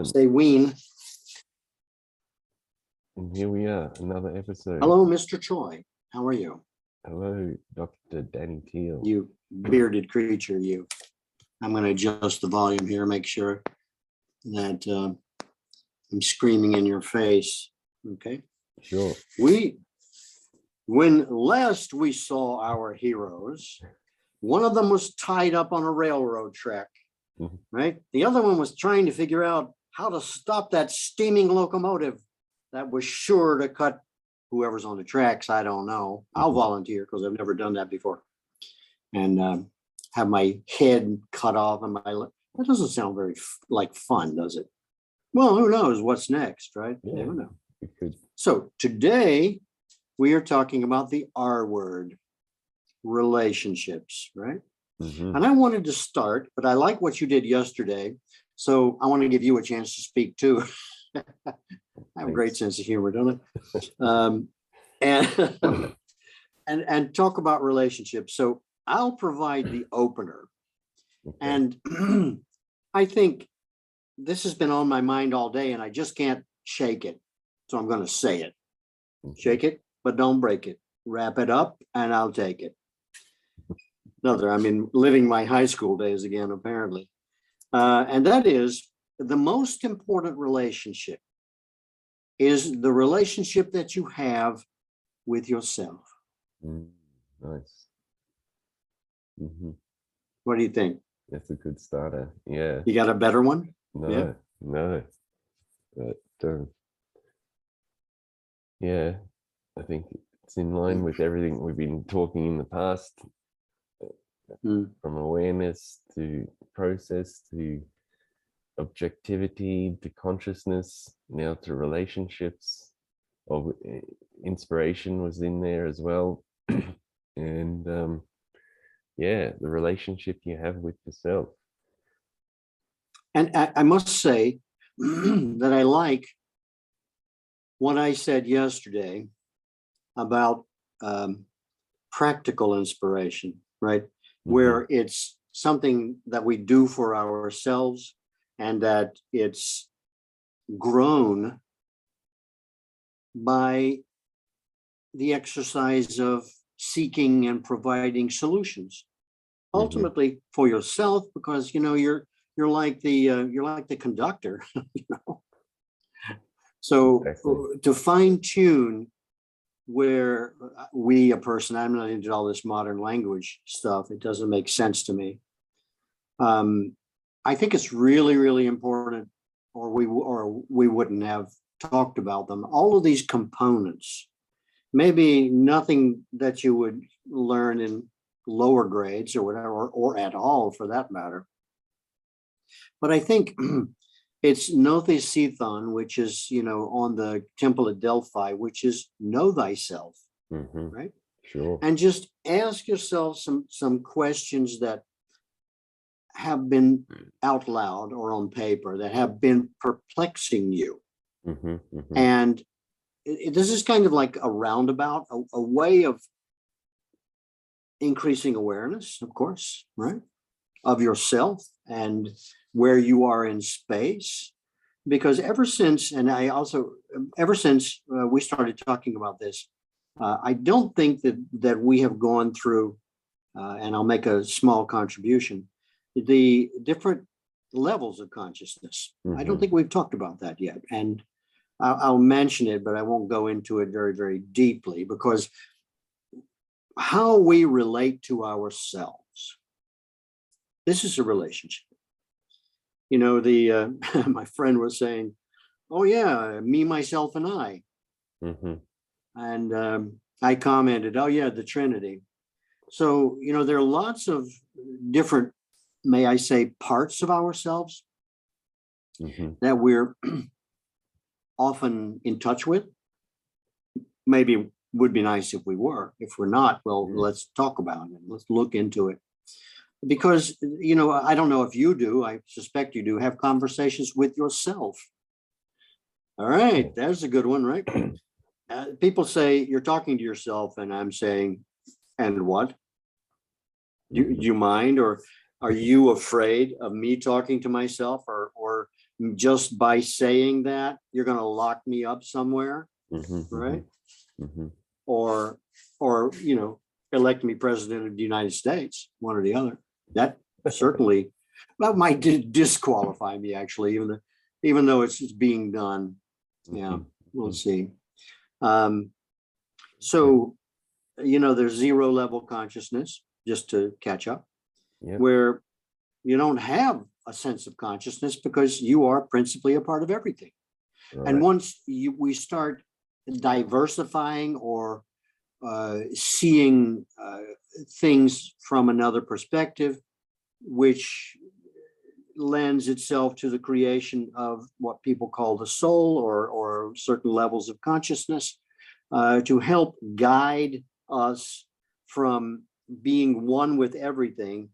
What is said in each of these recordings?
Say ween. And here we are, another episode. Hello, Mr. Choi. How are you? Hello, Dr. Danny Teal. You bearded creature, you. I'm going to adjust the volume here, make sure that I'm screaming in your face. Okay. Sure. When last we saw our heroes, one of them was tied up on a railroad track, right? The other one was trying to figure out how to stop that steaming locomotive that was sure to cut whoever's on the tracks. I don't know. I'll volunteer because I've never done that before. And have my head cut off and that doesn't sound very like fun, does it? Well, who knows what's next, right? Yeah, Never know. it could. So today we are talking about the R word, relationships, right? And I wanted to start, but I like what you did yesterday. So I want to give you a chance to speak too. I have a great sense of humor, don't I? And talk about relationships. So I'll provide the opener. Okay. And I think this has been on my mind all day and I just can't shake it. So I'm going to say it. Shake it, but don't break it. Wrap it up and I'll take it. Living my high school days again, apparently. And that is the most important relationship is the relationship that you have with yourself. Nice. What do you think? That's a good starter. Yeah. You got a better one? No. But yeah, I think it's in line with everything we've been talking in the past, from awareness to process to objectivity to consciousness, now to relationships. Inspiration was in there as well. And the relationship you have with yourself. And I must say that I like what I said yesterday about practical inspiration, right? Where it's something that we do for ourselves and that it's grown by the exercise of seeking and providing solutions, ultimately for yourself, because you're like the conductor, So exactly. To fine tune where a person, I'm not into all this modern language stuff. It doesn't make sense to me. I think it's really, really important, or we wouldn't have talked about them. All of these components, maybe nothing that you would learn in lower grades or whatever, or at all for that matter. But I think it's Nothesithon, which is, on the temple at Delphi, which is know thyself, right? Sure. And just ask yourself some questions that have been out loud or on paper that have been perplexing you. And this is kind of like a roundabout, a way of increasing awareness, of course, right? Of yourself and where you are in space. Because ever since we started talking about this, I don't think that we have gone through, and I'll make a small contribution, the different levels of consciousness. I don't think we've talked about that yet. And I'll mention it, but I won't go into it very, very deeply, because how we relate to ourselves, this is a relationship. My friend was saying, oh yeah, me, myself, and I. And I commented, oh yeah, the Trinity. So, there are lots of different, may I say, parts of ourselves that we're often in touch with. Maybe would be nice if we were. If we're not, well, let's talk about it. Let's look into it. Because, I don't know if you do, I suspect you do, have conversations with yourself. All right, there's a good one, right? People say you're talking to yourself, and I'm saying, and what? Do you mind, or are you afraid of me talking to myself, or just by saying that, you're going to lock me up somewhere, right? Or, elect me president of the United States, one or the other. That certainly, that might disqualify me, actually, even though it's being done. Yeah, we'll see. So, there's zero level consciousnm, just to catch up, where you don't have a sense of consciousness because you are principally a part of everything. Right. And once we start diversifying or seeing things from another perspective, which lends itself to the creation of what people call the soul or certain levels of consciousness, to help guide us from being one with everything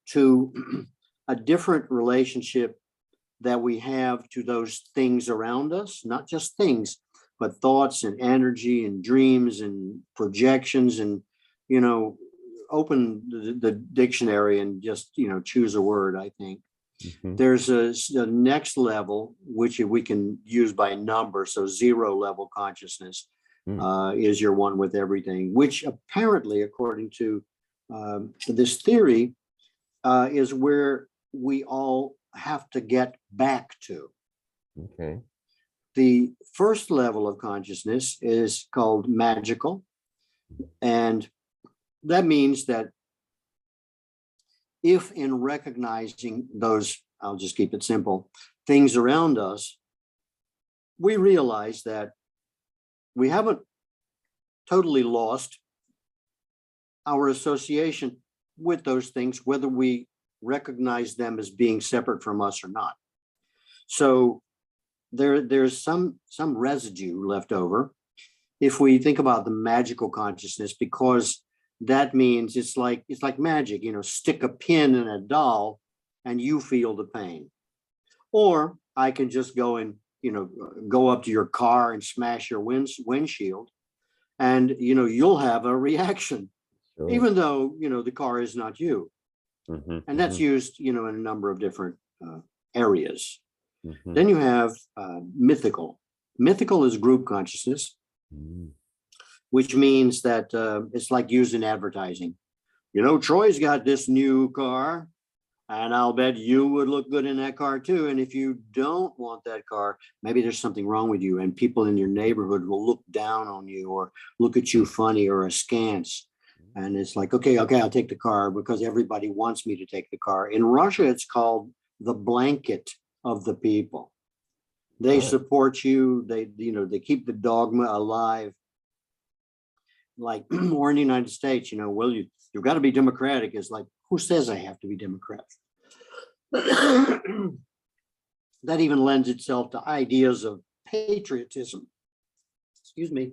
to a different relationship that we have to those things around us, not just things, but thoughts and energy and dreams and projections. And, open the dictionary and just, choose a word, I think. There's a next level, which we can use by number. So zero level consciousness is your one with everything, which apparently, according to this theory, is where we all have to get back to. Okay. The first level of consciousness is called magical. And that means that if in recognizing those, I'll just keep it simple, things around us, we realize that we haven't totally lost our association with those things, whether we recognize them as being separate from us or not. So there's some residue left over if we think about the magical consciousness, because that means it's like magic, stick a pin in a doll and you feel the pain. Or I can just go and, go up to your car and smash your windshield and, you'll have a reaction, even though, the car is not you. And that's used, in a number of different areas. Then you have mythical. Mythical is group consciousness, which means that it's like used in advertising. Troy's got this new car, and I'll bet you would look good in that car too. And if you don't want that car, maybe there's something wrong with you, and people in your neighborhood will look down on you or look at you funny or askance. And it's like, okay, I'll take the car because everybody wants me to take the car. In Russia, it's called the blanket of the people. They support you. They keep the dogma alive. Like, or in the United States, well, you've got to be democratic. It's like, who says I have to be democratic? That even lends itself to ideas of patriotism. Excuse me.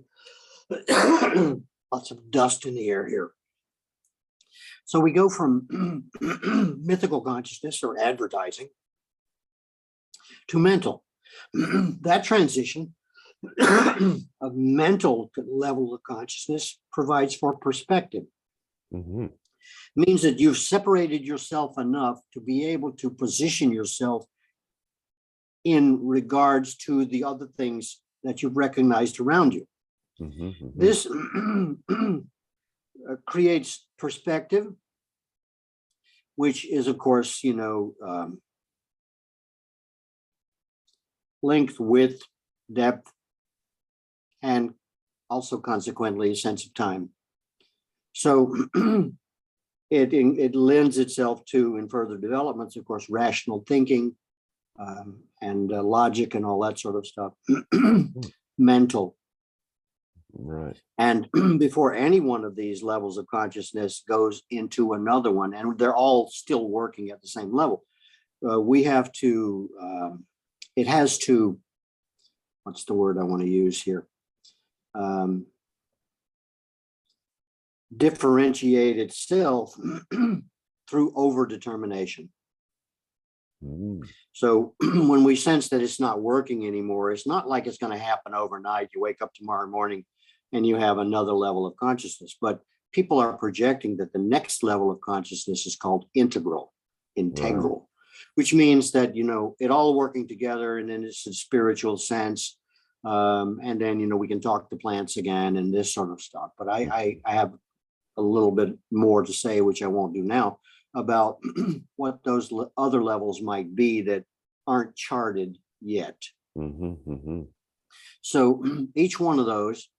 Lots of dust in the air here. So we go from mythical consciousness or advertising to mental. That transition of mental level of consciousness provides for perspective. Means that you've separated yourself enough to be able to position yourself in regards to the other things that you've recognized around you. This creates perspective, which is, of course, length, width, depth, and also consequently a sense of time. So it lends itself to, in further developments, of course, rational thinking and logic and all that sort of stuff. Mental. Right. And before any one of these levels of consciousness goes into another one, and they're all still working at the same level, we have to, it has to, what's the word I want to use here? Differentiate itself through overdetermination. So when we sense that it's not working anymore, it's not like it's going to happen overnight. You wake up tomorrow morning and you have another level of consciousness. But people are projecting that the next level of consciousness is called integral, which means that, it all working together and then it's a spiritual sense. And then, we can talk to plants again and this sort of stuff. But I have a little bit more to say, which I won't do now, about what those other levels might be that aren't charted yet. So each one of those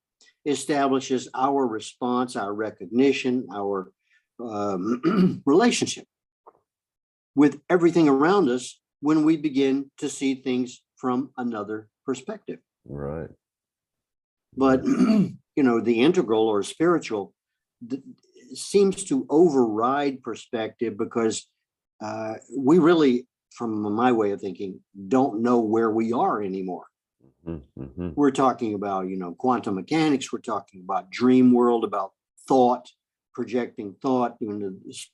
establishes our response, our recognition, our relationship with everything around us when we begin to see things from another perspective. Right. But, the integral or spiritual seems to override perspective because we really, from my way of thinking, don't know where we are anymore. We're talking about, quantum mechanics. We're talking about dream world, about thought, projecting thought,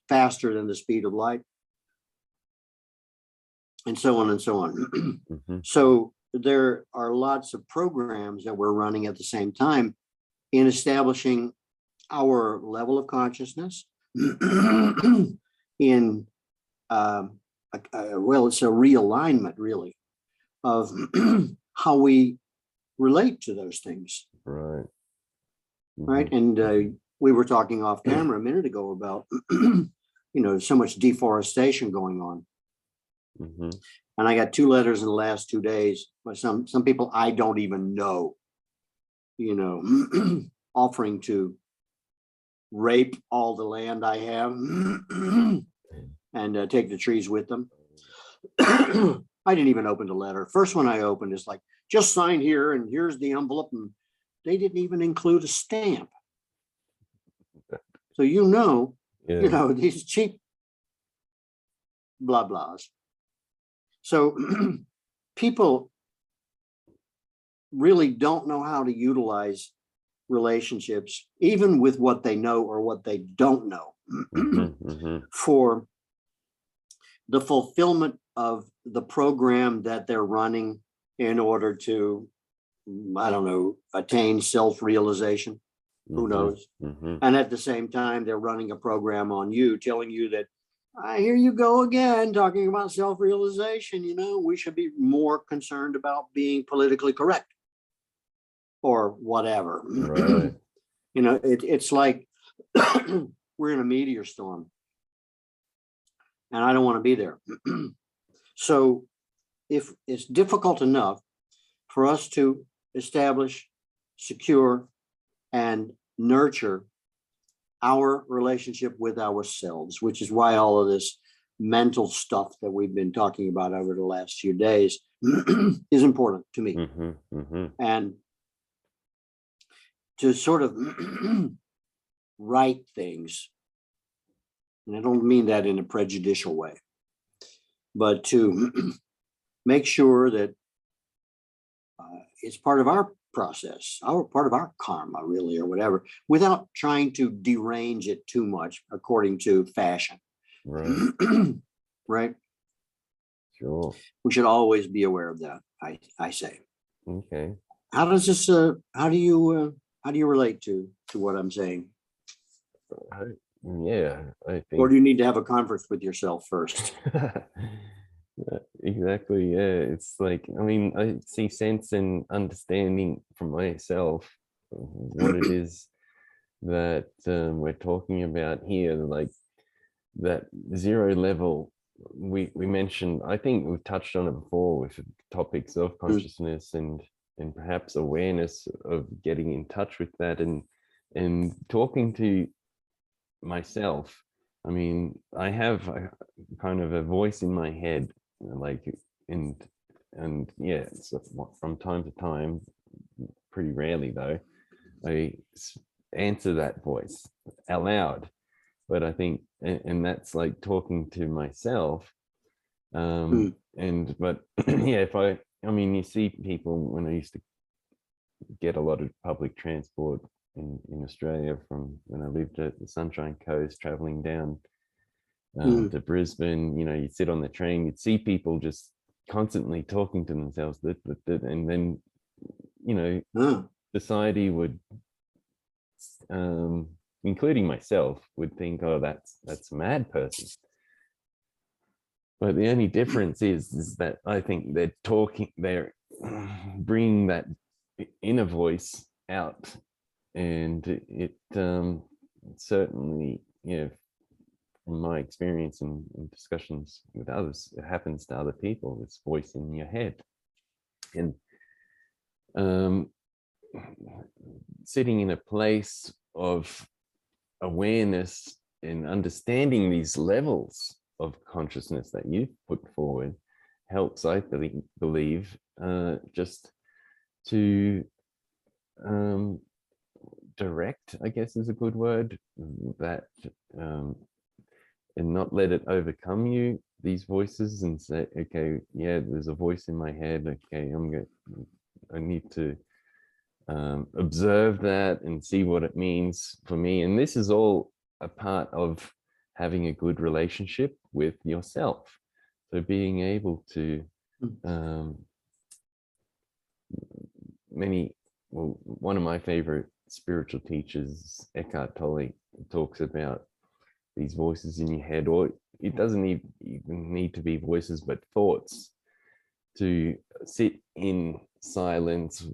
faster than the speed of light, and so on and so on. So there are lots of programs that we're running at the same time in establishing our level of consciousness in it's a realignment really of how we relate to those things. Right. And we were talking off camera a minute ago about so much deforestation going on. And I got 2 letters in the last 2 days by some people I don't even know, offering to rape all the land I have and take the trees with them. I didn't even open the letter. First one I opened is like, just sign here and here's the envelope. And they didn't even include a stamp. So, these cheap blah blahs. So people really don't know how to utilize relationships, even with what they know or what they don't know, for the fulfillment of the program that they're running in order to, attain self-realization. Who knows? And at the same time, they're running a program on you, telling you that, here you go again, talking about self-realization. We should be more concerned about being politically correct or whatever. Right. It's like we're in a meteor storm and I don't want to be there. So if it's difficult enough for us to establish, secure, and nurture our relationship with ourselves, which is why all of this mental stuff that we've been talking about over the last few days is important to me. And to sort of write things, and I don't mean that in a prejudicial way, but to make sure that it's part of our process, part of our karma, really, or whatever, without trying to derange it too much according to fashion. Right. Right. Sure. We should always be aware of that. I say. Okay. How does this? How do you relate to what I'm saying? I think. Or do you need to have a conference with yourself first? Exactly. Yeah. It's like, I see sense and understanding from myself of what it is that we're talking about here, like that 0 level. We mentioned, I think we've touched on it before with topics of consciousness and perhaps awareness of getting in touch with that and talking to myself. I have a kind of a voice in my head, like, and so from time to time, pretty rarely though, I answer that voice out loud. But I think, and that's like talking to myself. But you see people, when I used to get a lot of public transport in Australia from when I lived at the Sunshine Coast, traveling down to Brisbane, you'd sit on the train, you'd see people just constantly talking to themselves, and then, society would, including myself, would think, oh, that's a mad person. But the only difference is that I think they're bringing that inner voice out, and it certainly, from my experience in discussions with others, it happens to other people, this voice in your head. And sitting in a place of awareness and understanding these levels of consciousness that you put forward helps, I believe, just to direct, I guess is a good word, that and not let it overcome you, these voices, and say, okay, yeah, there's a voice in my head, okay, I need to observe that and see what it means for me. And this is all a part of having a good relationship with yourself. So being able to one of my favorite spiritual teachers, Eckhart Tolle, talks about these voices in your head, or it doesn't even need to be voices, but thoughts, to sit in silence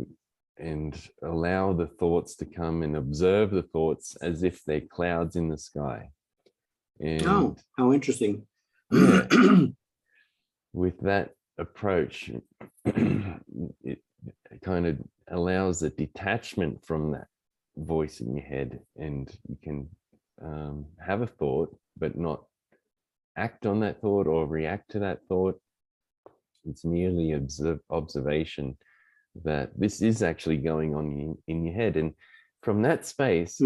and allow the thoughts to come and observe the thoughts as if they're clouds in the sky. And how interesting. Yeah, with that approach, it kind of allows a detachment from that voice in your head, and you can have a thought but not act on that thought or react to that thought. It's merely observation that this is actually going on in your head. And from that space,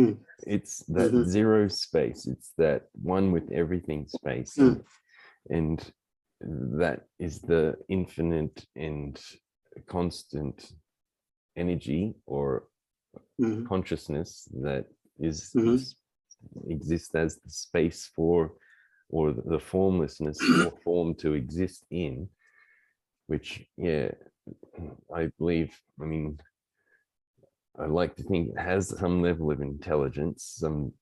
it's that zero space. It's that one with everything space. And that is the infinite and constant energy or consciousness that exists as the space for, or the formlessness or form to exist in, which, I believe, I like to think it has some level of intelligence, some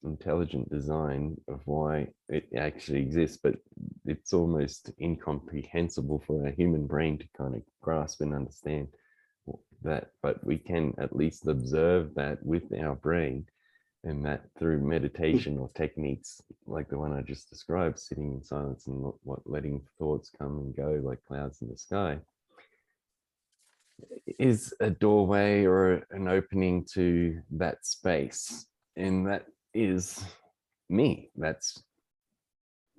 intelligent design of why it actually exists, but it's almost incomprehensible for a human brain to kind of grasp and understand that. But we can at least observe that with our brain, and that through meditation or techniques like the one I just described, sitting in silence and letting thoughts come and go like clouds in the sky, is a doorway or an opening to that space. And that is me. That's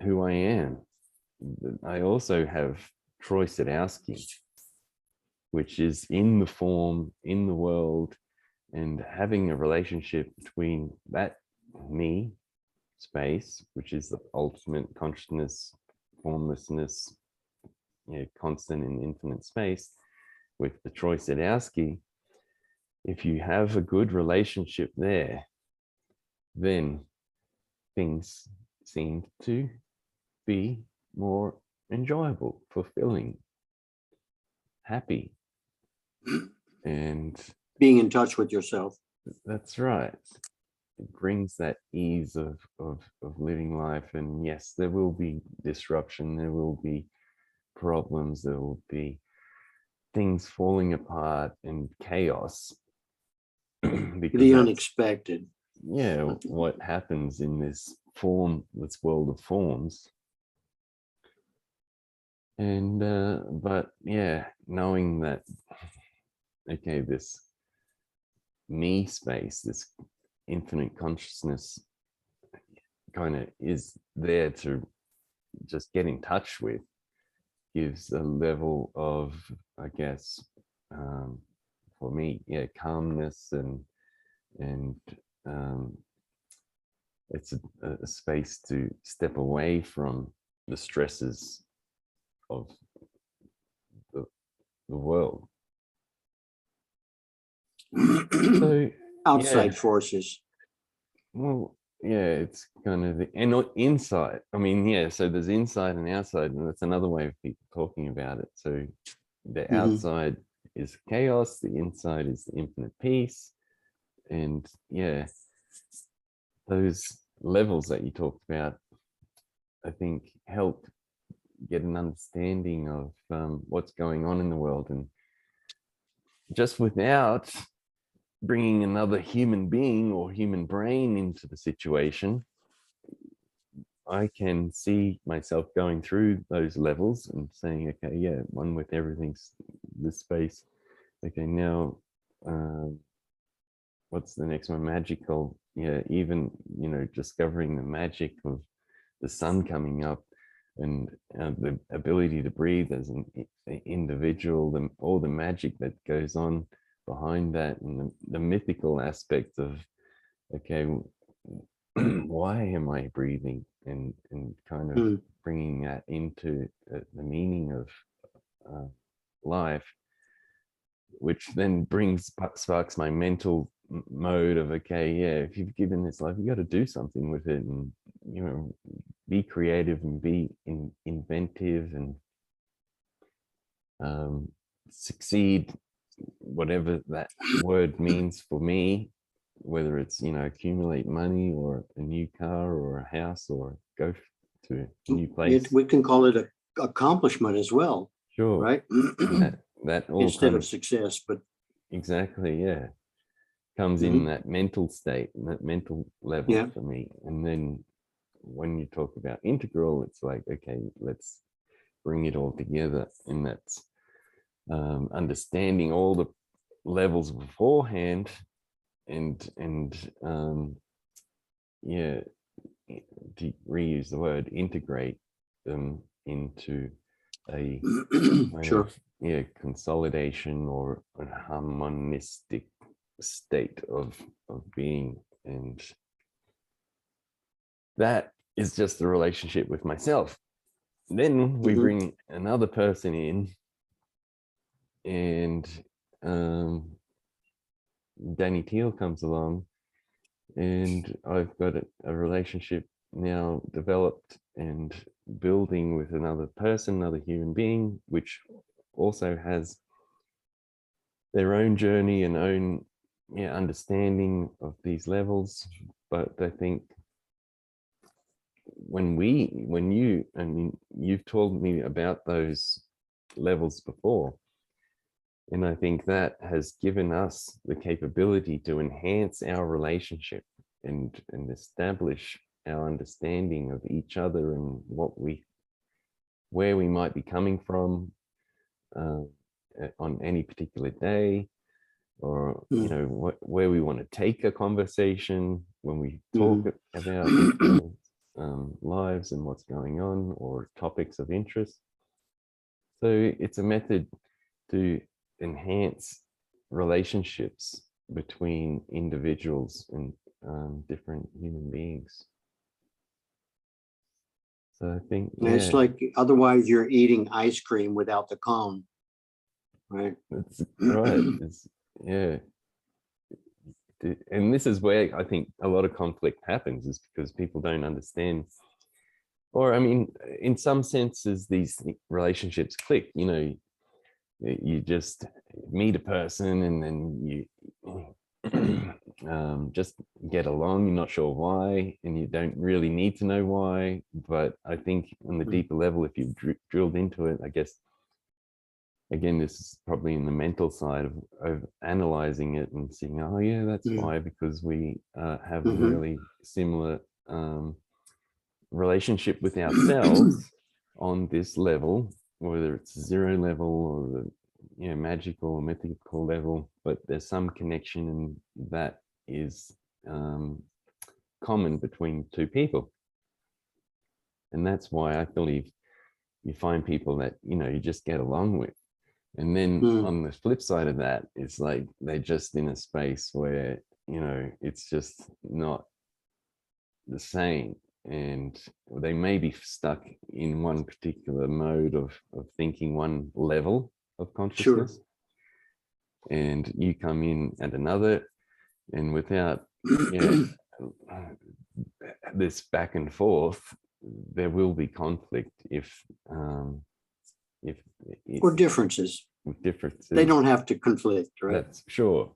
who I am. I also have Troy Sadowski, which is in the form, in the world, and having a relationship between that me space, which is the ultimate consciousness, formlessness, constant and infinite space, with the Troy Sadowski. If you have a good relationship there, then things seem to be more enjoyable, fulfilling, happy, and being in touch with yourself. That's right. It brings that ease of living life. And yes, there will be disruption, there will be problems, there will be things falling apart and chaos. The unexpected. Yeah, what happens in this world of forms. And but yeah, knowing that, okay, this me space, this infinite consciousness kind of is there to just get in touch with, gives a level of, I guess, for me, calmness, and it's a space to step away from the stresses of the world. So outside forces. Well, it's kind of and not inside. So there's inside and outside, and that's another way of people talking about it. So the outside is chaos, the inside is the infinite peace. And those levels that you talked about, I think, help get an understanding of what's going on in the world, and just without bringing another human being or human brain into the situation, I can see myself going through those levels and saying, okay, yeah, one with everything's this space. Okay, now what's the next one? Magical. Yeah, even, discovering the magic of the sun coming up, and the ability to breathe as an individual, all the magic that goes on behind that, and the mythical aspect of, okay, why am I breathing, and kind of bringing that into the meaning of life, which then sparks my mental mode of, okay, yeah, if you've given this life, you got to do something with it, and be creative and be inventive, and succeed, whatever that word means for me, whether it's accumulate money, or a new car, or a house, or go to a new place. We can call it a accomplishment as well. Sure. Right. that all instead of success, but exactly, yeah, comes in that mental state, and that mental level for me. And then when you talk about integral, it's like, okay, let's bring it all together, and that's understanding all the levels beforehand, and yeah, to reuse the word, integrate them into a sure. Consolidation, or a harmonistic state of being. And that is just the relationship with myself. Then we bring another person in, and Danny Teal comes along, and I've got a relationship now developed and building with another person, another human being, which also has their own journey and own understanding of these levels. But I think you've told me about those levels before, and I think that has given us the capability to enhance our relationship, and establish our understanding of each other, and where we might be coming from on any particular day, or where we want to take a conversation when we talk about lives and what's going on, or topics of interest. So it's a method to enhance relationships between individuals and different human beings. So I think it's like, otherwise you're eating ice cream without the cone, right? That's right. And this is where I think a lot of conflict happens, is because people don't understand, or I mean, in some senses, these relationships click. You just meet a person, and then you just get along. You're not sure why, and you don't really need to know why. But I think on the deeper level, if you've drilled into it, I guess, again, this is probably in the mental side of analyzing it and seeing, oh yeah, that's why, because we have a really similar relationship with ourselves on this level, whether it's zero level or the magical or mythical level, but there's some connection, and that is common between two people. And that's why I believe you find people that you just get along with. And then on the flip side of that, it's like they're just in a space where it's just not the same, and they may be stuck in one particular mode of thinking, one level of consciousness. Sure. And you come in at another, and without this back and forth, there will be conflict if or differences. They don't have to conflict, right? That's sure.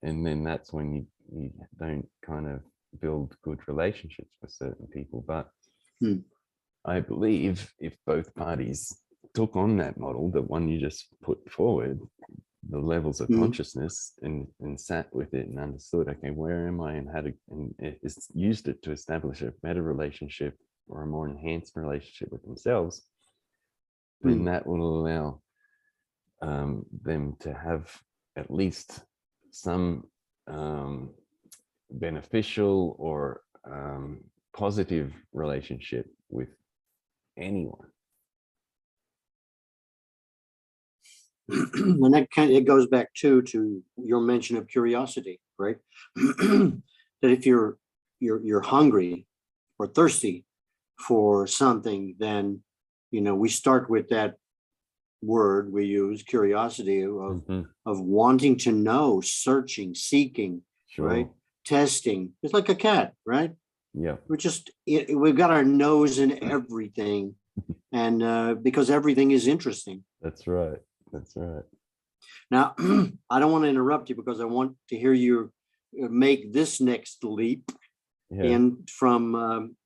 And then that's when you don't kind of build good relationships with certain people. But I believe if both parties took on that model, the one you just put forward, the levels of consciousness, and sat with it and understood, okay, where am I, and how to, and used it to establish a better relationship or a more enhanced relationship with themselves, then that will allow them to have at least some beneficial or positive relationship with anyone. And that it goes back to your mention of curiosity, right? That if you're hungry or thirsty for something, then we start with that word we use, curiosity, of wanting to know, searching, seeking, right? Testing. It's like a cat, right? Yeah. We've got our nose in everything, and because everything is interesting. That's right. That's right. Now, I don't want to interrupt you because I want to hear you make this next leap in from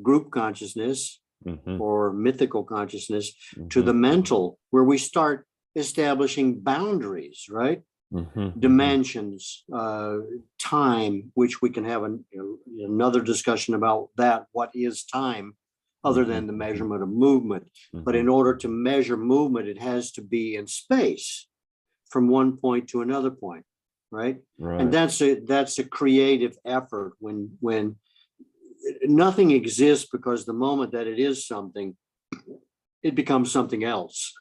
group consciousness or mythical consciousness to the mental, where we start establishing boundaries, right? Dimensions, time, which we can have another discussion about that. What is time other than the measurement of movement? But in order to measure movement, it has to be in space from one point to another point, right? And that's a creative effort when nothing exists, because the moment that it is something, it becomes something else.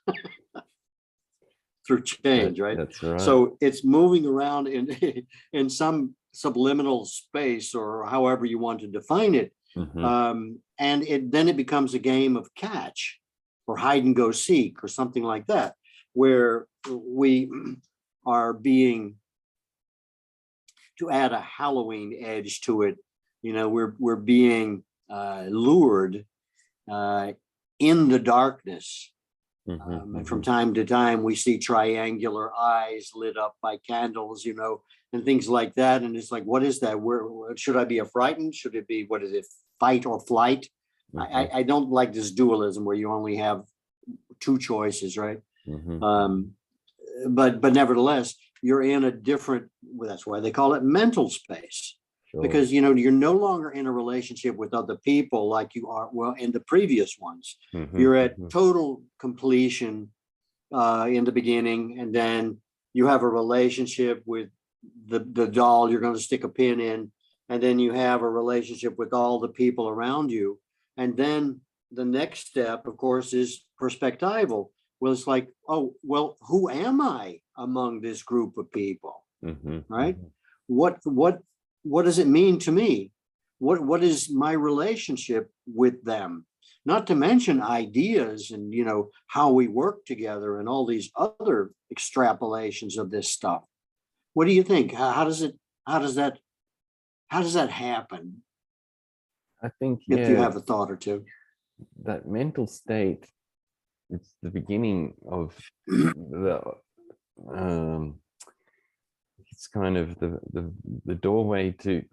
Through change, right? That's right. So it's moving around in some subliminal space, or however you want to define it, and then it becomes a game of catch or hide and go seek or something like that, where we are being, to add a Halloween edge to it, we're being lured in the darkness. And from time to time, we see triangular eyes lit up by candles, and things like that. And it's like, what is that? Where should I be frightened? Should it be, what is it, fight or flight? I don't like this dualism where you only have two choices, right? But nevertheless, you're in a different, well, that's why they call it mental space. Because you're no longer in a relationship with other people like you are in the previous ones. You're at total completion in the beginning, and then you have a relationship with the doll you're going to stick a pin in, and then you have a relationship with all the people around you, and then the next step, of course, is perspectival. Well, it's like, oh, well, who am I among this group of people, right? What does it mean to me? What is my relationship with them? Not to mention ideas and how we work together and all these other extrapolations of this stuff. What do you think? How does that happen? I think if you have a thought or two. That mental state, it's the beginning of the it's kind of the doorway to,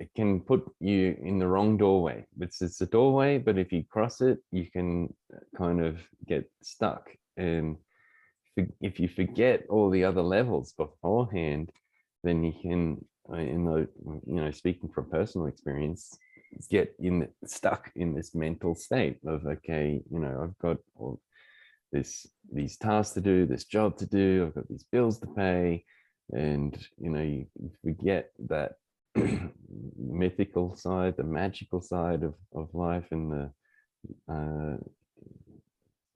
it can put you in the wrong doorway. It's a doorway, but if you cross it, you can kind of get stuck. And if you forget all the other levels beforehand, then you can, speaking from personal experience, get stuck in this mental state of, okay, I've got these tasks to do, this job to do, I've got these bills to pay, and you forget that mythical side, the magical side of life, and the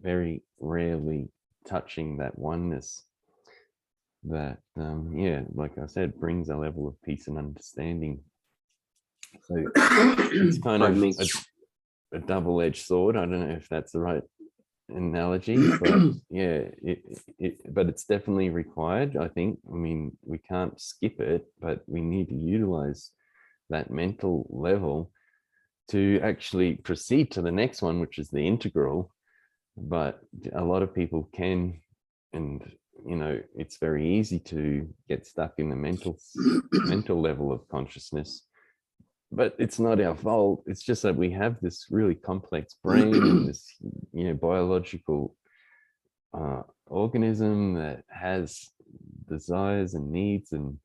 very rarely touching that oneness that like I said, brings a level of peace and understanding. So it's kind of a double-edged sword. I don't know if that's the right analogy, but but it's definitely required, I think. I mean, we can't skip it, but we need to utilize that mental level to actually proceed to the next one, which is the integral. But a lot of people can, and it's very easy to get stuck in the mental level of consciousness but it's not our fault. It's just that we have this really complex brain and this, biological organism that has desires and needs and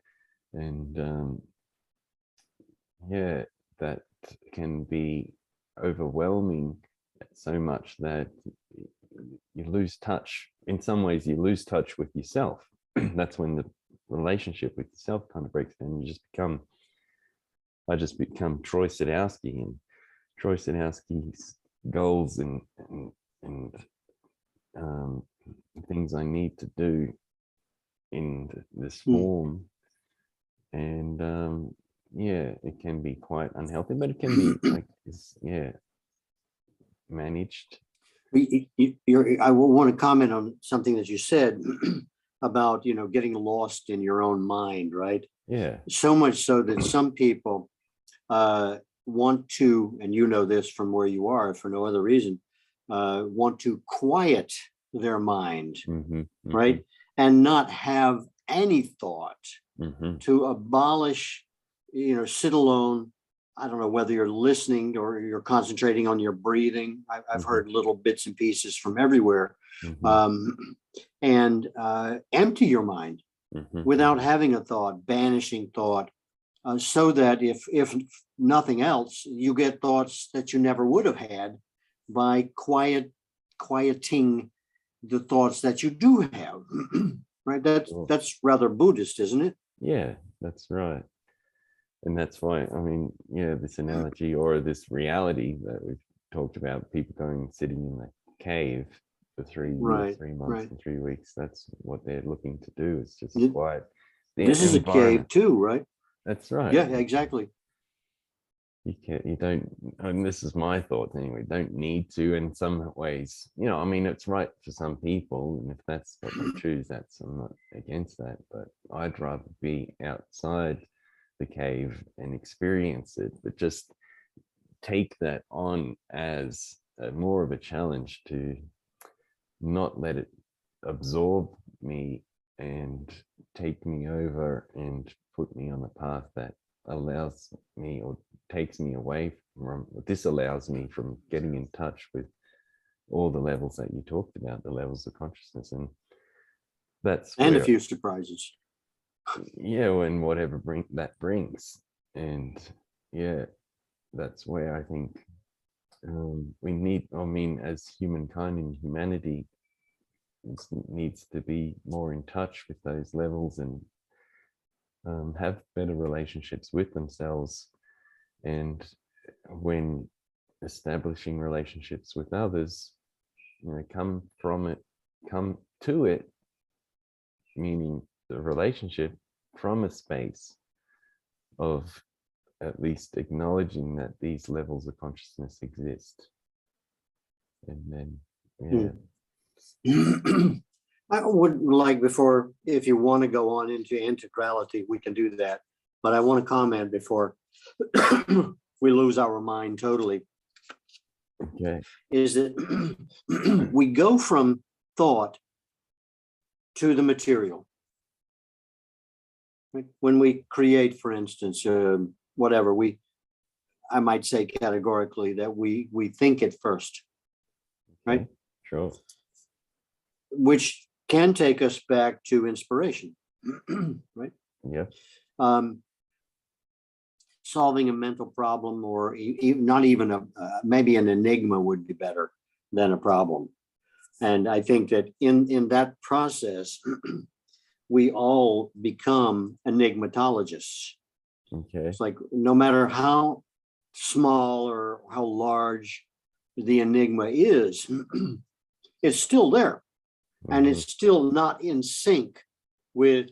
that can be overwhelming so much that you lose touch. In some ways, you lose touch with yourself. That's when the relationship with yourself kind of breaks down. I just become Troy Sadowski, and Troy Sadowski's goals and things I need to do in this form. And it can be quite unhealthy, but it can be managed. I want to comment on something that you said about, getting lost in your own mind, right? Yeah. So much so that some people want to, and this from where you are for no other reason, want to quiet their mind, right? And not have any thought, to abolish, sit alone. I don't know whether you're listening or you're concentrating on your breathing. I've heard little bits and pieces from everywhere. And empty your mind without having a thought, banishing thought, so that if nothing else, you get thoughts that you never would have had by quieting the thoughts that you do have. Right? That's rather Buddhist, isn't it? Yeah, that's right. And that's why, this analogy or this reality that we've talked about, people sitting in the cave for 3 years, 3 months and 3 weeks, that's what they're looking to do. It's just quiet. This is a cave too, right? That's right. Yeah, exactly. You don't, and this is my thoughts anyway, don't need to in some ways. It's right for some people, and if that's what they choose, I'm not against that, but I'd rather be outside the cave and experience it, but just take that on as more of a challenge to not let it absorb me and take me over and put me on a path that allows me or takes me away from, disallows me from getting in touch with all the levels that you talked about, the levels of consciousness. And that's and a few surprises. And whatever that brings. And that's where I think we need, as humankind and humanity, needs to be more in touch with those levels and have better relationships with themselves. And when establishing relationships with others, come to it, meaning the relationship from a space of at least acknowledging that these levels of consciousness exist. And then, I would like, before, if you want to go on into integrality, we can do that. But I want to comment before we lose our mind totally. Okay. Is that we go from thought to the material. When we create, for instance, whatever, I might say categorically that we think it first, right? Sure. Which can take us back to inspiration, right? Yeah. Solving a mental problem, or not even maybe an enigma would be better than a problem. And I think that in that process, we all become enigmatologists. Okay. It's like, no matter how small or how large the enigma is, it's still there. And it's still not in sync with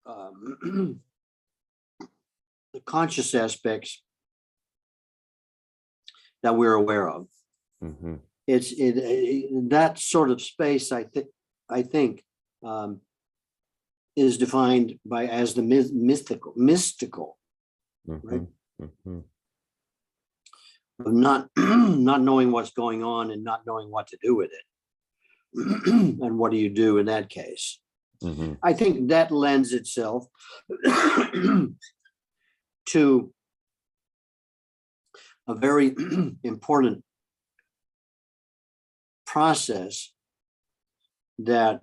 the conscious aspects that we're aware of. It's that sort of space, I think is defined as the mystical, right? Of not knowing what's going on and not knowing what to do with it. And what do you do in that case? I think that lends itself to a very important process that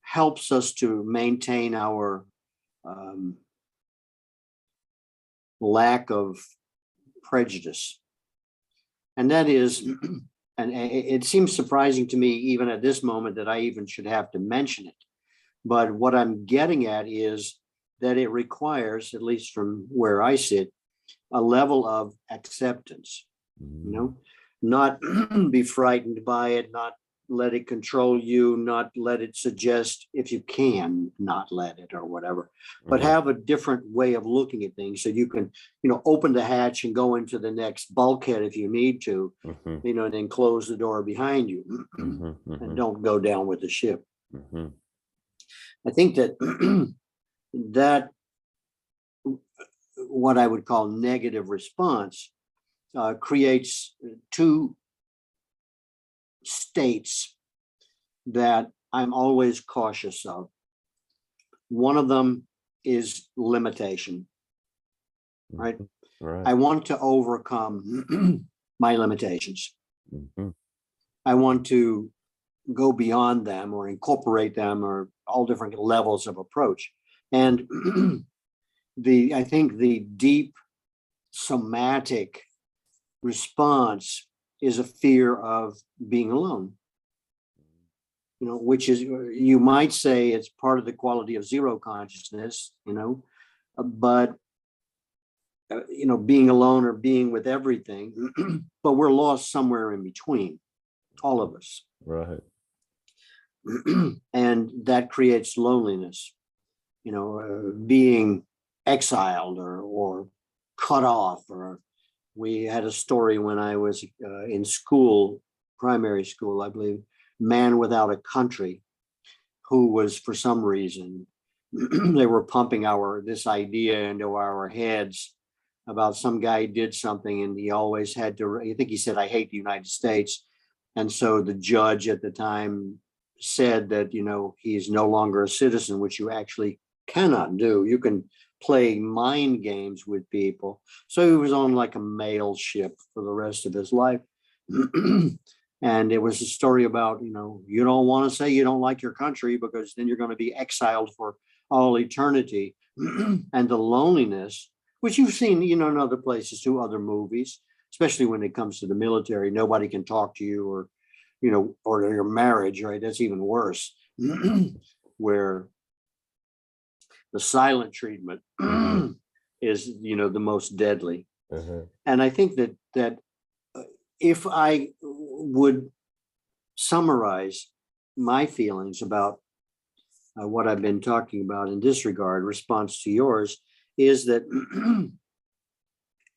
helps us to maintain our lack of prejudice. And that is, and it seems surprising to me even at this moment that I even should have to mention it. But what I'm getting at is that it requires, at least from where I sit, a level of acceptance, not be frightened by it, not let it control you, not let it suggest, if you can, not let it or whatever, but have a different way of looking at things so you can, open the hatch and go into the next bulkhead if you need to, and then close the door behind you and don't go down with the ship. I think that that what I would call negative response creates two states that I'm always cautious of. One of them is limitation, right? I want to overcome my limitations. I want to go beyond them or incorporate them or all different levels of approach. And I think the deep somatic response is a fear of being alone, which is, you might say it's part of the quality of zero consciousness, but being alone or being with everything, but we're lost somewhere in between, all of us. Right. And that creates loneliness, being exiled or cut off. Or we had a story when I was in school, primary school, I believe, Man Without a Country, who was, for some reason, they were pumping this idea into our heads about some guy did something and he always had to, I think he said, I hate the United States. And so the judge at the time said that, he's no longer a citizen, which you actually cannot do. You can play mind games with people. So he was on like a mail ship for the rest of his life. And it was a story about, you don't want to say you don't like your country because then you're going to be exiled for all eternity. And the loneliness, which you've seen, in other places too, other movies, especially when it comes to the military, nobody can talk to you or your marriage, right? That's even worse, where the silent treatment is, the most deadly. And I think that if I would summarize my feelings about what I've been talking about in this regard, response to yours, is that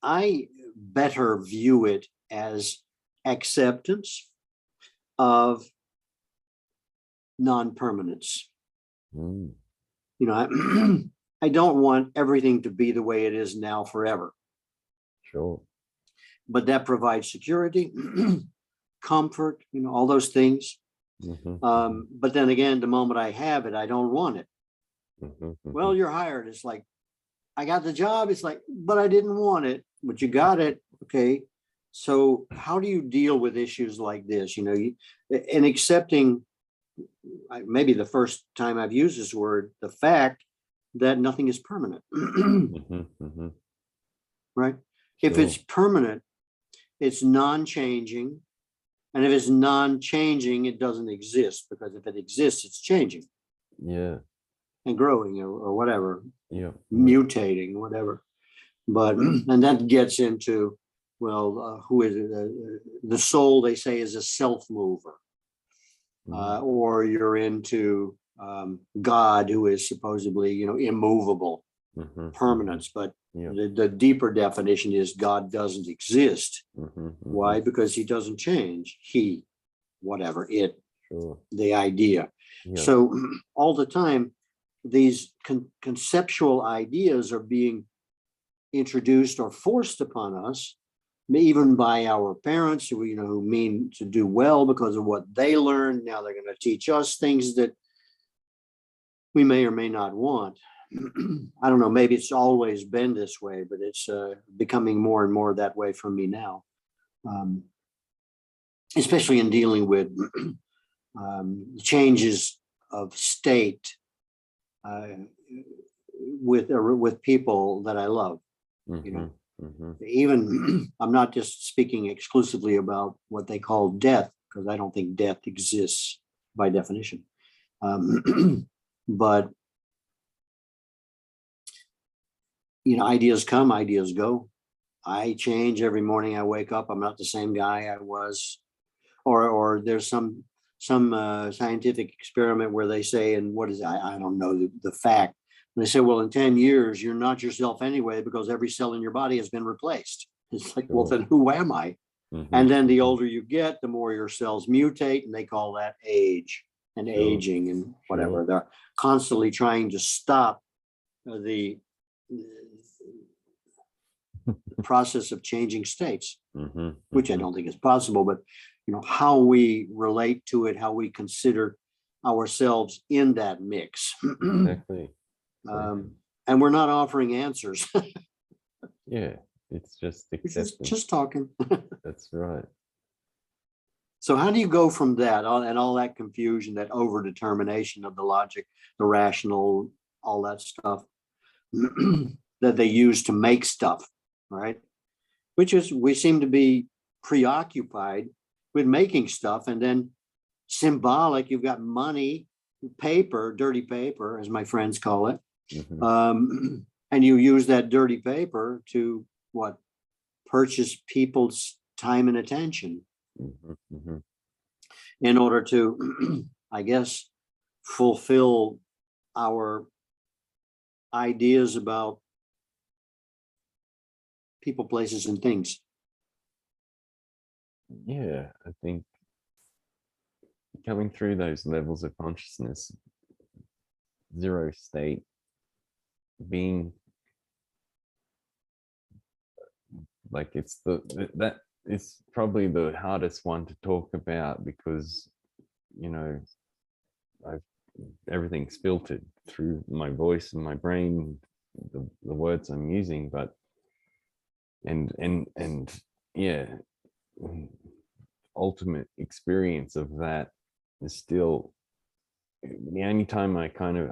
I better view it as acceptance of non-permanence. I don't want everything to be the way it is now forever. Sure. But that provides security, comfort, all those things. But then again, the moment I have it, I don't want it. Well, you're hired. It's like, I got the job. It's like, but I didn't want it, but you got it. Okay. So how do you deal with issues like this? And accepting, maybe the first time I've used this word, the fact that nothing is permanent. Right? If Sure. it's permanent, it's non-changing. And if it's non-changing, it doesn't exist, because if it exists, it's changing. Yeah. And growing or whatever. Yeah. Mutating, whatever. But, and that gets into, well, who is it? The soul, they say, is a self-mover. Or you're into God, who is supposedly, immovable, permanence. But the deeper definition is God doesn't exist. Why? Because he doesn't change. He, whatever, it, Sure. the idea. Yeah. So all the time, these conceptual ideas are being introduced or forced upon us, even by our parents who mean to do well because of what they learned. Now they're going to teach us things that we may or may not want. I don't know, maybe it's always been this way, but it's becoming more and more that way for me now. Especially in dealing with changes of state with people that I love. You know, even I'm not just speaking exclusively about what they call death, because I don't think death exists by definition. But ideas come, ideas go. I change every morning I wake up. I'm not the same guy I was. Or there's some scientific experiment where they say, and what is I don't know the fact. And they say, well, in 10 years, you're not yourself anyway, because every cell in your body has been replaced. It's like, well, then who am I? And then the older you get, the more your cells mutate, and they call that age and aging and whatever. They're constantly trying to stop the process of changing states, which I don't think is possible, but how we relate to it, how we consider ourselves in that mix. Exactly. And we're not offering answers. Yeah, it's just acceptance. Just talking. That's right. So how do you go from that and all that confusion, that overdetermination of the logic, the rational, all that stuff that they use to make stuff, right? Which is, we seem to be preoccupied with making stuff, and then symbolic, you've got money, paper, dirty paper, as my friends call it. And you use that dirty paper to purchase people's time and attention in order to, I guess, fulfill our ideas about people, places, and things. Yeah, I think coming through those levels of consciousness, zero state, being like, it's that is probably the hardest one to talk about, because everything's filtered through my voice and my brain, the words I'm using, but and yeah, ultimate experience of that is still the only time I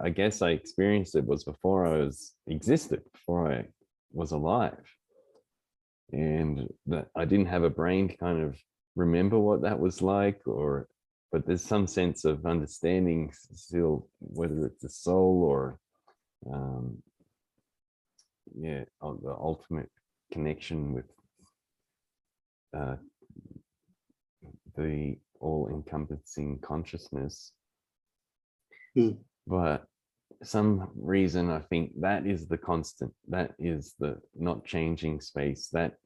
guess I experienced it was before I before I was alive, and that I didn't have a brain to kind of remember what that was like, but there's some sense of understanding still, whether it's the soul or the ultimate connection with the all-encompassing consciousness. But some reason I think that is the constant, that is the not changing space, but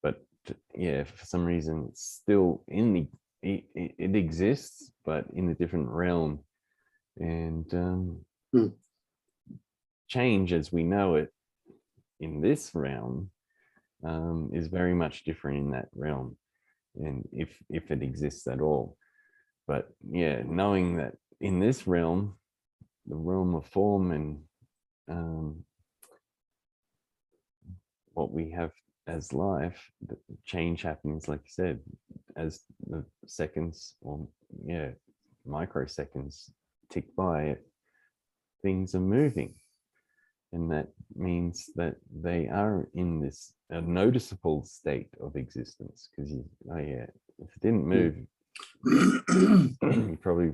for some reason it's still it exists, but in a different realm. And change as we know it in this realm is very much different in that realm, and if it exists at all. But yeah, knowing that in this realm, the realm of form and what we have as life, the change happens, like you said, as the seconds or microseconds tick by, things are moving. And that means that they are in this noticeable state of existence, because if it didn't move, you probably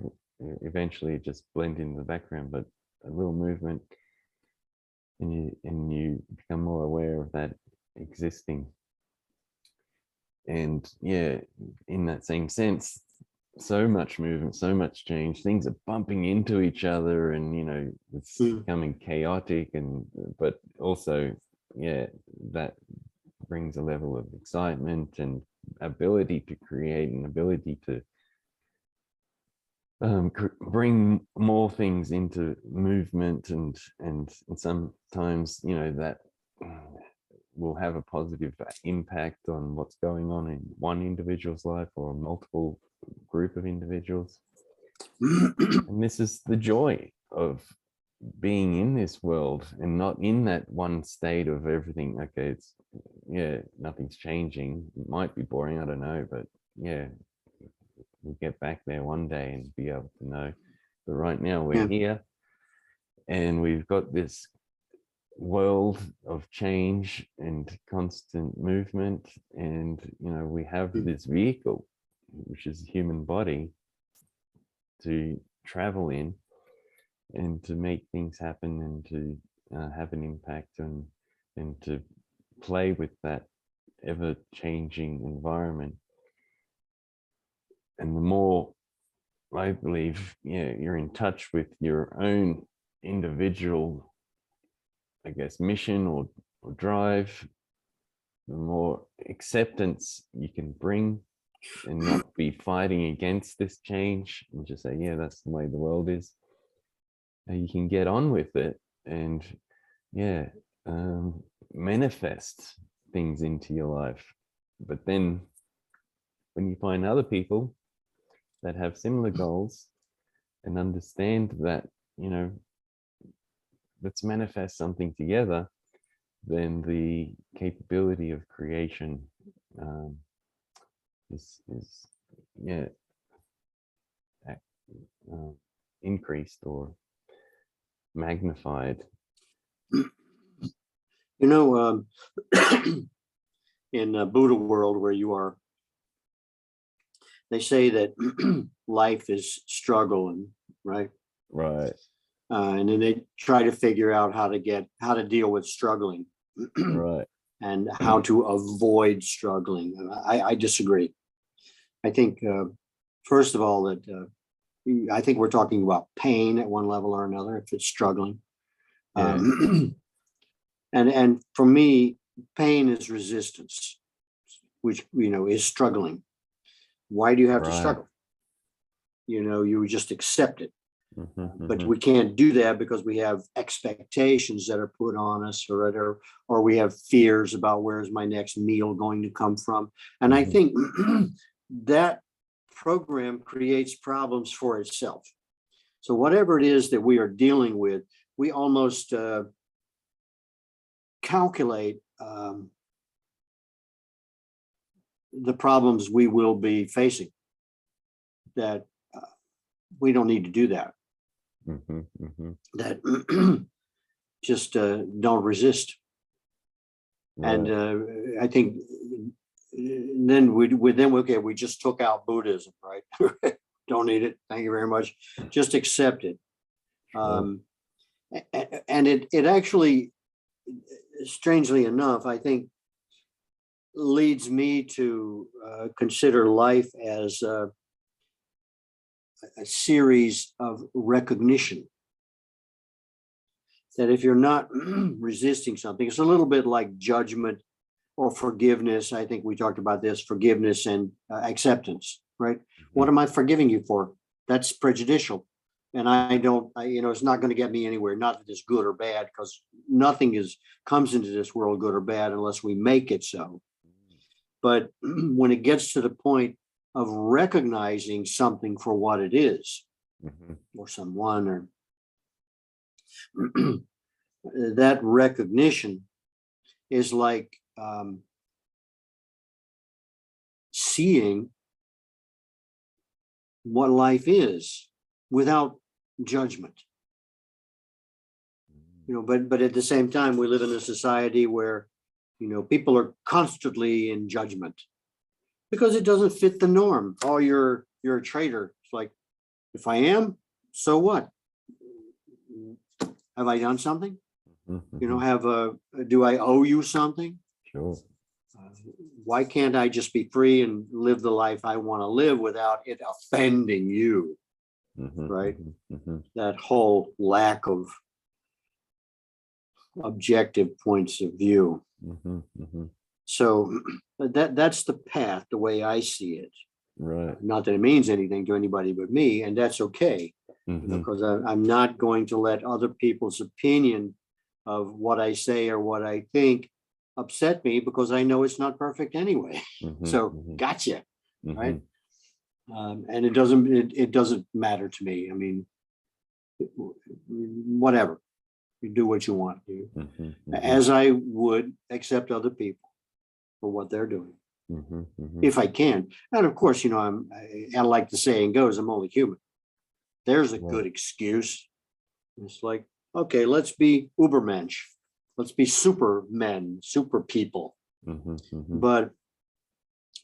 eventually just blend in the background. But a little movement, and you become more aware of that existing. And yeah, in that same sense, so much movement, so much change, things are bumping into each other, and it's becoming chaotic, but also that brings a level of excitement and ability to create, and ability to bring more things into movement, and sometimes that will have a positive impact on what's going on in one individual's life or a multiple group of individuals. And this is the joy of being in this world and not in that one state of everything. Okay, it's, yeah, nothing's changing. It might be boring, I don't know, but yeah, we'll get back there one day and be able to know. But right now we're Yeah. here, and we've got this world of change and constant movement, and we have this vehicle, which is the human body, to travel in and to make things happen, and to have an impact, and to play with that ever-changing environment. And the more, I believe, you're in touch with your own individual, I guess, mission or drive, the more acceptance you can bring, and not be fighting against this change, and just say, yeah, that's the way the world is. And you can get on with it, and manifest things into your life. But then when you find other people that have similar goals and understand that, let's manifest something together, then the capability of creation is increased or magnified. In Buddha world where you are, they say that life is struggling, right? Right. And then they try to figure out how to deal with struggling. Right. And how to avoid struggling. I disagree. I think, first of all, that I think we're talking about pain at one level or another if it's struggling. Yeah. And for me, pain is resistance, which is struggling. Why do you have to struggle? You just accept it. But we can't do that because we have expectations that are put on us, or we have fears about where's my next meal going to come from. And I think that program creates problems for itself. So whatever it is that we are dealing with, we almost calculate the problems we will be facing, that we don't need to do that. That just don't resist. Right. And I think then we just took out Buddhism, right? Don't need it. Thank you very much. Just accept it. Sure. And it actually, strangely enough, I think leads me to consider life as a series of recognition. That if you're not resisting something, it's a little bit like judgment or forgiveness. I think we talked about this, forgiveness and acceptance, right? What am I forgiving you for? That's prejudicial. And it's not going to get me anywhere. Not that it's good or bad, because nothing comes into this world good or bad unless we make it so. But when it gets to the point of recognizing something for what it is, or someone, or that recognition is like seeing what life is without judgment. But at the same time, we live in a society where people are constantly in judgment because it doesn't fit the norm. Oh, you're a traitor. It's like, if I am, so what? Have I done something? Do I owe you something? Sure. Why can't I just be free and live the life I want to live without it offending you? Right? That whole lack of objective points of view. So that's the path, the way I see it. Right. Not that it means anything to anybody but me, and that's okay. Because I'm not going to let other people's opinion of what I say or what I think upset me, because I know it's not perfect anyway. So gotcha, right? And it doesn't matter to me. I mean, whatever. You do what you want to, Mm-hmm. as I would accept other people for what they're doing, if I can. And of course, I like the saying goes, I'm only human. There's a good excuse. It's like, okay, let's be Ubermensch. Let's be supermen, super people. But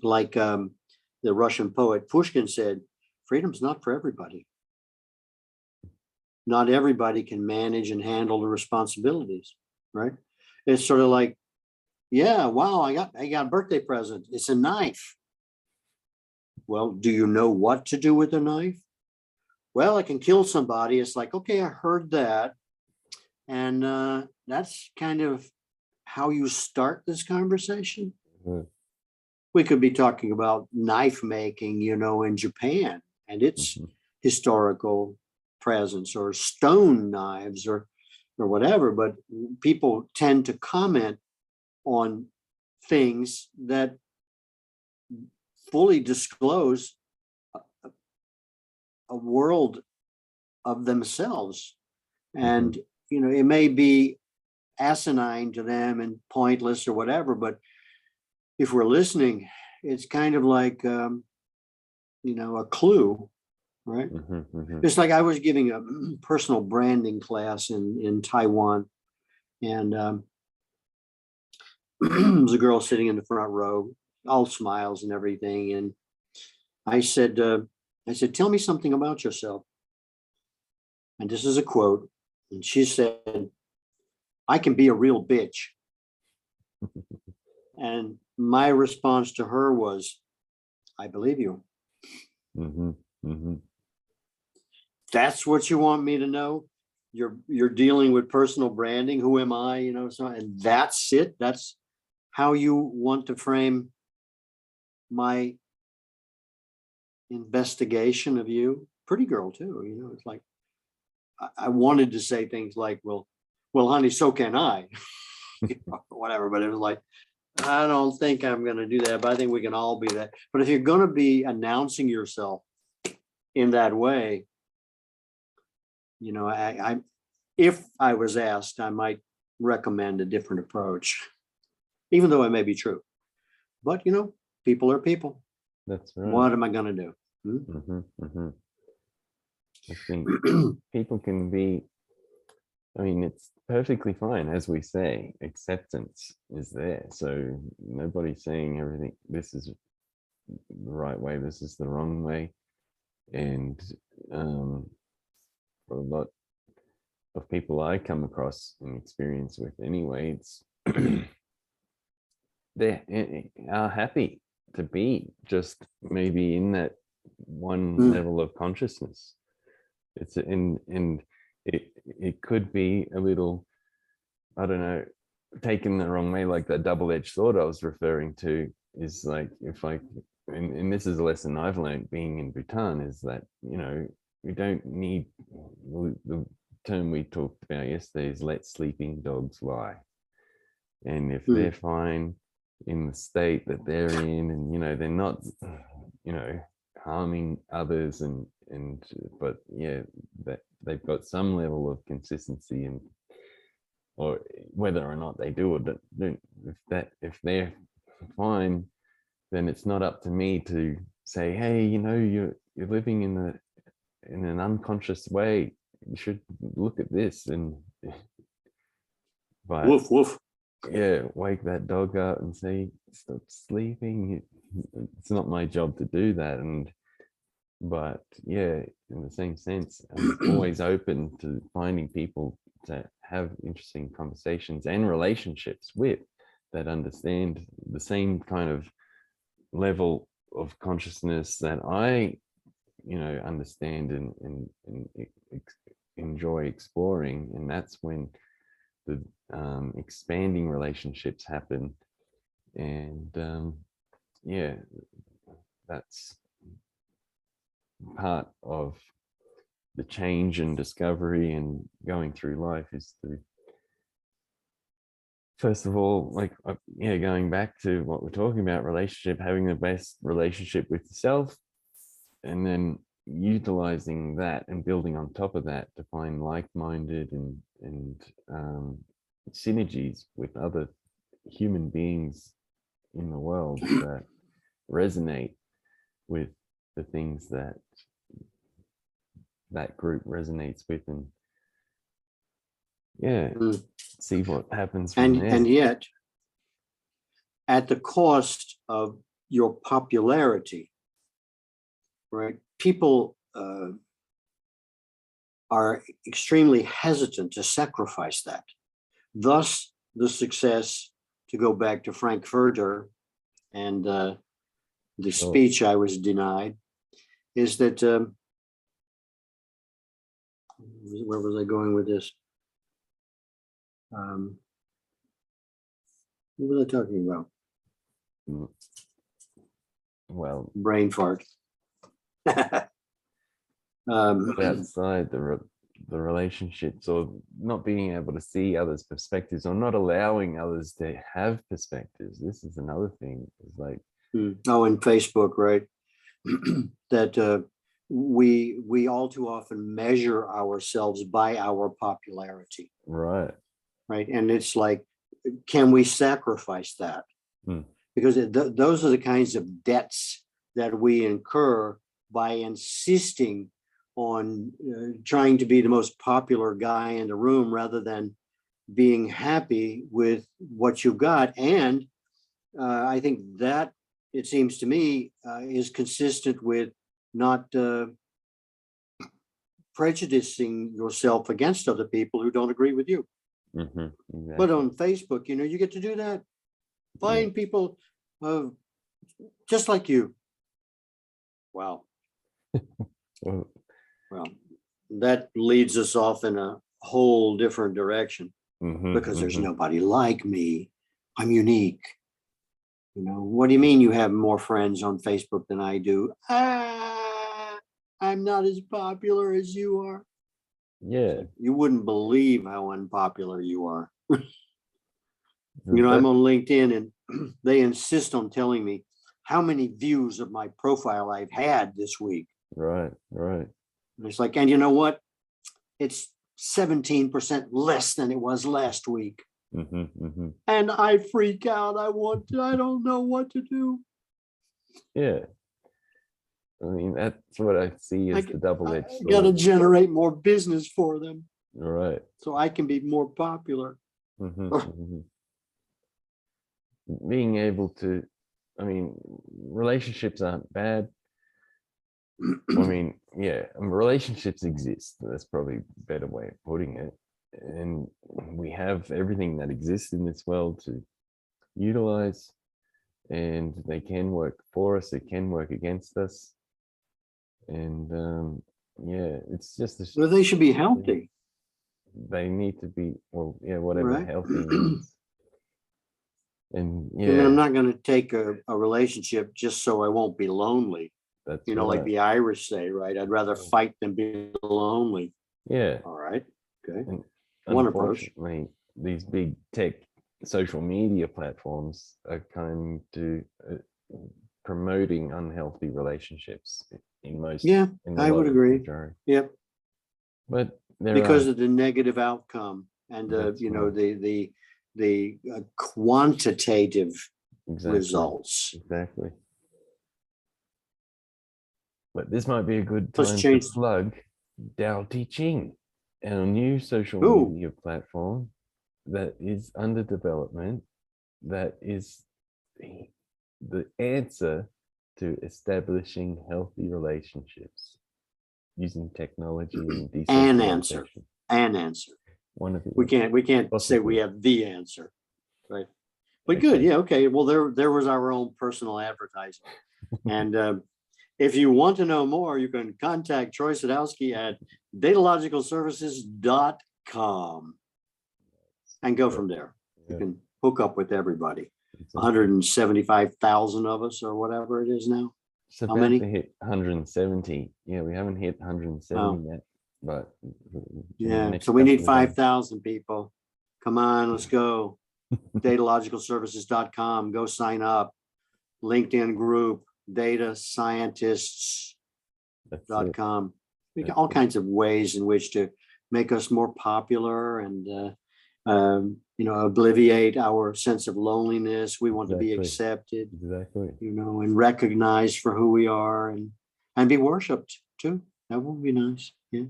like the Russian poet Pushkin said, freedom's not for everybody. Not everybody can manage and handle the responsibilities, right? It's sort of like, yeah, wow, I got a birthday present. It's a knife. Well, do you know what to do with a knife? Well, I can kill somebody. It's like, okay, I heard that. And that's kind of how you start this conversation. We could be talking about knife making, in Japan and its historical presence, or stone knives, or whatever. But people tend to comment on things that fully disclose a world of themselves. And, it may be asinine to them and pointless or whatever, but if we're listening, it's kind of like, a clue, right? It's like I was giving a personal branding class in Taiwan, and there was a girl sitting in the front row, all smiles and everything. And I said, tell me something about yourself. And this is a quote. And she said, I can be a real bitch. And my response to her was, I believe you. That's what you want me to know? You're dealing with personal branding. Who am I? So, and that's it. That's how you want to frame my investigation of you. Pretty girl too. It's like, I wanted to say things like, well, honey, so can I, whatever. But it was like, I don't think I'm going to do that, but I think we can all be that. But if you're going to be announcing yourself in that way, if I was asked, I might recommend a different approach, even though it may be true. But, people are people. That's right. What am I going to do? I think people can be, it's perfectly fine, as we say, acceptance is there. So nobody's saying everything, this is the right way, this is the wrong way. And for a lot of people I come across and experience with anyway, it's they are happy to be just maybe in that one level of consciousness. It's and it could be a little, I don't know, taken the wrong way, like that double-edged sword I was referring to is like, if I, and this is a lesson I've learned being in Bhutan, is that, we don't need, the term we talked about yesterday is let sleeping dogs lie. And if they're fine in the state that they're in, and, they're not, harming others but yeah, that they've got some level of consistency, and or whether or not they do or don't, if they're fine, then it's not up to me to say, hey, you're living in an unconscious way, you should look at this. And but woof woof. Yeah, wake that dog up and say, stop sleeping. It's not my job to do that. But yeah, in the same sense, I'm always open to finding people to have interesting conversations and relationships with, that understand the same kind of level of consciousness that I, understand and enjoy exploring. And that's when the expanding relationships happen. And yeah, that's part of the change and discovery and going through life, is to, first of all, like, going back to what we're talking about, relationship, having the best relationship with yourself, and then utilizing that and building on top of that to find like-minded and synergies with other human beings in the world that resonate with the things that that group resonates with, and see what happens from there. And yet, at the cost of your popularity, right? People are extremely hesitant to sacrifice that. Thus, the success, to go back to Frankfurter and the speech I was denied, is that, where was I going with this? What was I talking about? Well, brain fart. Outside the relationships, or not being able to see others' perspectives, or not allowing others to have perspectives. This is another thing. It's like, oh, in Facebook, right? That we all too often measure ourselves by our popularity. Right. And it's like, can we sacrifice that? Because those are the kinds of debts that we incur by insisting on trying to be the most popular guy in the room rather than being happy with what you got. And I think that, it seems to me, is consistent with not prejudicing yourself against other people who don't agree with you. Exactly. But on Facebook, you get to do that. Find people just like you. Wow. Well, that leads us off in a whole different direction, because there's nobody like me. I'm unique. What do you mean you have more friends on Facebook than I do? I'm not as popular as you are. Yeah. You wouldn't believe how unpopular you are. I'm on LinkedIn and they insist on telling me how many views of my profile I've had this week. Right. And it's like, and you know what? It's 17% less than it was last week. And I freak out. I don't know what to do. Yeah. I mean, that's what I see as the double-edged sword. Got to generate more business for them. Right. So I can be more popular. Being able to, relationships aren't bad. Relationships exist. That's probably a better way of putting it. And we have everything that exists in this world to utilize, and they can work for us, they can work against us. And it's just well, they should be healthy. They need to be, whatever healthy means. And I'm not going to take a relationship just so I won't be lonely. That's like the Irish say, right? I'd rather fight than be lonely. Yeah. All right. Okay. And one approach. Unfortunately, these big tech social media platforms are kind to promoting unhealthy relationships in most. I would agree. Yep. But because of the negative outcome and the quantitative results. Exactly. But this might be a good time to plug Dao Teaching, our new social media platform that is under development, that is the answer to establishing healthy relationships using technology and decentralization. An answer. One of the we can't say we have the answer, right? But good, okay. Well, there was our own personal advertising, and if you want to know more, you can contact Troy Sadowski at datalogicalservices.com and go from there. You can hook up with everybody. 175,000 of us, or whatever it is now. It's about to hit 170. Yeah, we haven't hit 170 yet, but so we need 5,000 people. Come on, let's go. datalogicalservices.com. Go sign up. LinkedIn group, data scientists, That's dot it. com. That's All it. kinds of ways in which to make us more popular and alleviate our sense of loneliness. We want to be Exactly. accepted, Exactly. and recognized for who we are, and be worshipped too. That would be nice. Yeah.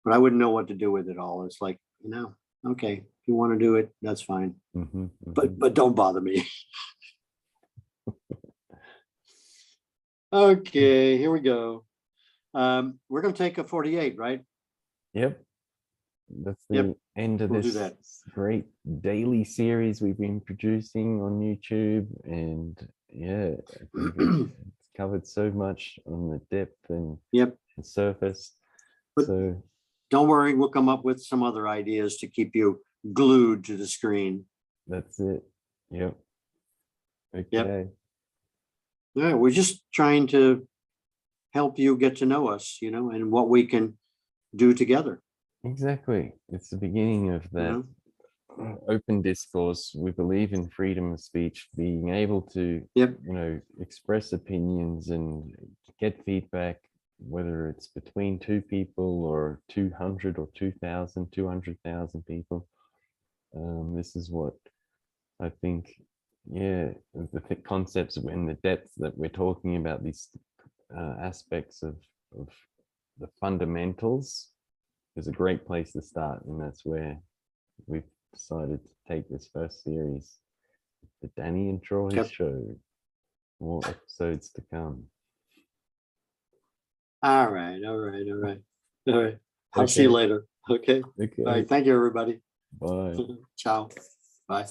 But I wouldn't know what to do with it all. It's like, okay, if you want to do it, that's fine. But don't bother me. Okay, here we go. We're gonna take a 48, right? Yep. That's the Yep, end of we'll do this that. great daily series we've been producing on YouTube. And yeah, I think it's covered so much on the depth and Yep. surface. But So don't worry, we'll come up with some other ideas to keep you glued to the screen. that's it. Yep. Okay. Yep. Yeah, we're just trying to help you get to know us, and what we can do together. Exactly. It's the beginning of that open discourse. We believe in freedom of speech, being able to, Yep. express opinions and get feedback, whether it's between two people or 200 or 2,000, 200,000 people. This is what I think, the concepts and the depth that we're talking about, these aspects of the fundamentals, is a great place to start. And that's where we've decided to take this first series, the Danny and Troy Show. More episodes to come. All right. I'll see you later. Okay. All right. Thank you, everybody. Bye. Ciao. Bye.